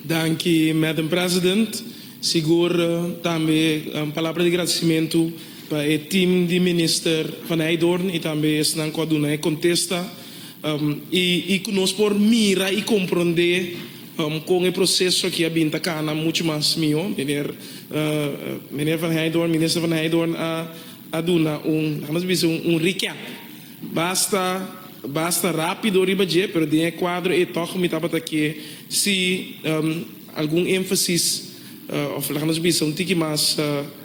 Dank u, Madam President. Seguro também palavra de agradecimento para o time de minister Van Heijdoorn e também estão com contesta e conosco por mira e compreender com o processo que a binta cana muito mais meu, meneer Van Heijdoorn, minister Van Heijdoorn a dona um recap. Basta rápido ribaje, pero de quadro e toch me tava aqui se algum ênfase of vamos dizer tiki mais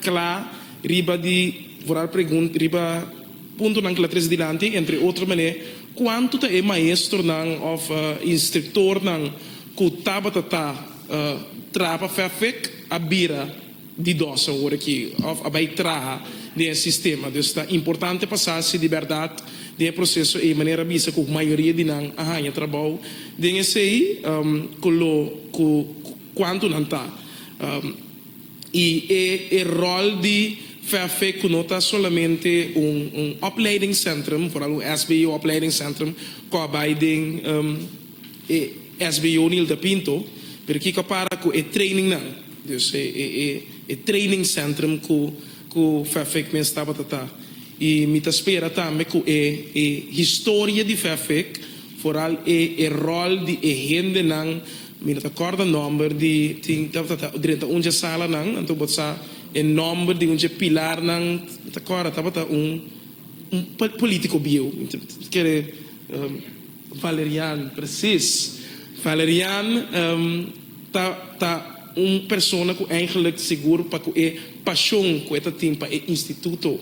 claro riba de vorar pergunta riba ponto nang clatres dilante entre outra maneira quanto ta é maestro nang of instructor nang ku tabata trapa perfect abira di dosa ora que of abai traha de sistema dus está importante passar-se de verdade de processo e maneira bisa com maioria de nang ahanya trabalho de sei quanto não tá e o rol de FAFEC não está somente opleidingscentrum, vooral um SBO opleidingscentrum, com a Biden SBO Nilda Pinto, porque para com o training não, dus o training centrum com FAFEC me estava tata e me espera também com a história de FAFEC, vooral o rol de gente não mina acorda number di ting direta unja sala nang anto botsa e number di unja pilar nang acorda tabata politico bio quer Valerian precies Valerian tá persona que eigenlijk seguro para que é paixão que eta tem para o instituto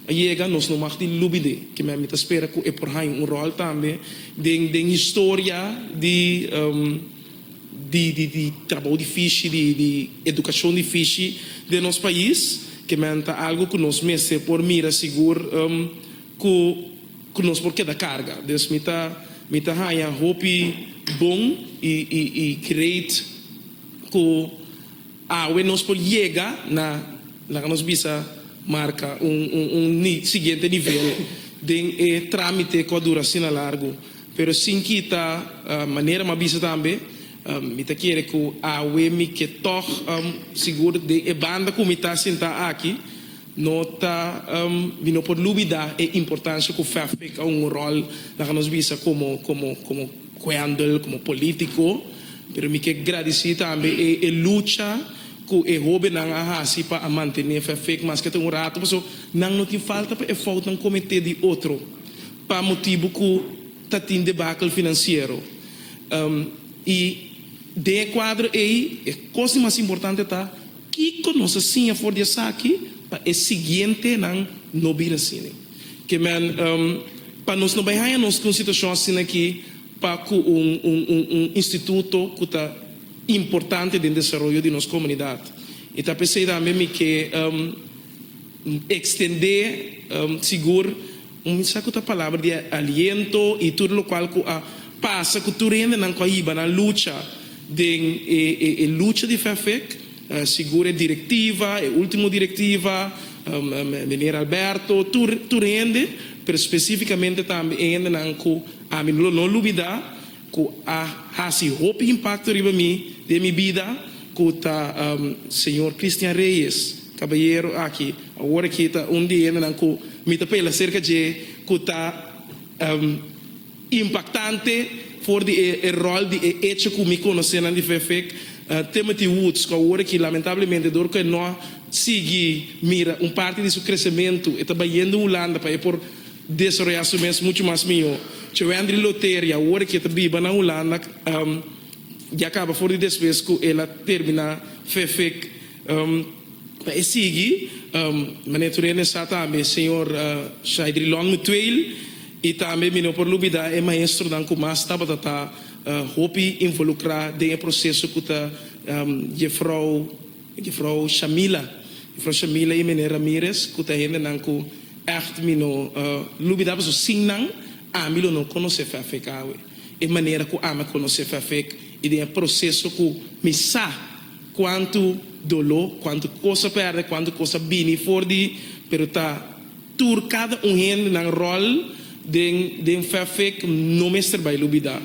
chega nós não mag die lubide que me espera que é por aí rol também de história de trabalho difícil, de educação difícil de nosso país, que menta algo que nós mesmos por mira seguro que nós por da carga. Então, mita haya hope bom e great que nós por chegar na nós bisa marca seguinte nível de trâmite com a duração largo. Pero sim que tá maneira mas bisa também me tá querendo que a UEMI que toch seguro de a banda como está sentada aqui não tá não pode duvidar a importância que o FAFEC a rol na nos visa como coandel como político, pero me que agradecer também a luta que o hobby não hasi para manter o FAFEC mas que tem rato porque não tem falta para falta um comitê de outro para motivo que tá tem debacle financeiro e de quadro aí a coisa mais importante tá que conosco sim a for de aqui para o seguinte não vira assim que man para nós não vai ganhar nós com situação assim aqui para que instituto que tá importante no desenvolvimento de nossa comunidade e tá pensei também que extender seguro saco da palavra de aliento e tudo o qual que passa que tu rende na coiba na luta de luta de FAFEC segura diretiva a última diretiva menino Alberto tu rende pero especificamente também ainda não não duvida que há se hope impacto riba mim de minha vida que tá senhor Cristian Reyes caballero aqui agora que tá dia ainda não que me tá pela cerca de que tá impactante for de rol de hecho que me conhecem de FAFEC Timothy Woods que agora que lamentavelmente dor que não sigue mira parte de seu crescimento está trabalhando na Holanda para por desenvolver seu mês muito mais meu o Andrew Loteria agora que está viva na Holanda já acaba for de depois que ela termina FAFEC para seguir maneira nessa também senhor Shaidri Long Mutuel e também minha por lubida é maestro dan com mais estava hopi involucrar dentro processo que tá Jefrou Shamila e menina Ramirez que tá ainda nan com echt mino lubida so sinang milo não conhece FAFEC e maneira que ama conhecer FAFEC e dentro processo que me sa quanto dolor quanto coisa perde quanto coisa bini for di pero tá tur cada gente nan rol FAFEC não mestre vai lubida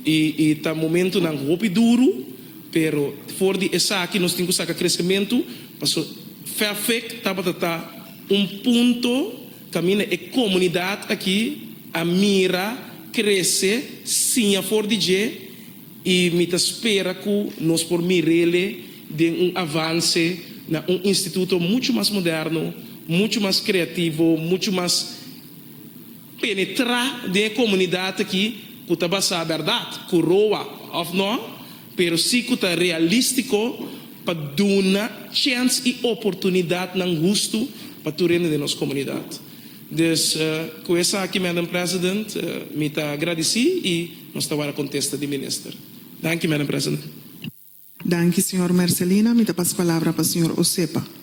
e tá momento não hopi duro pero for di esa aqui nós temos que crescimento, passo perfect tá ponto caminha a comunidade aqui a mira cresce sim a for DJ e me espera que nós por mirele de avance na instituto muito mais moderno, muito mais criativo, muito mais penetrar de comunidade aqui que está basada a verdade, que roa of não, pero sim que está realístico para dar chance e oportunidade não justo para o reino de nossa comunidade. Então, com essa aqui, Madam President, me agradeci e nós estamos a contesta de ministro. Thank you, Madam President. Danke, Senhor Marcelina. Me dá a palavra para o Senhor Osepa.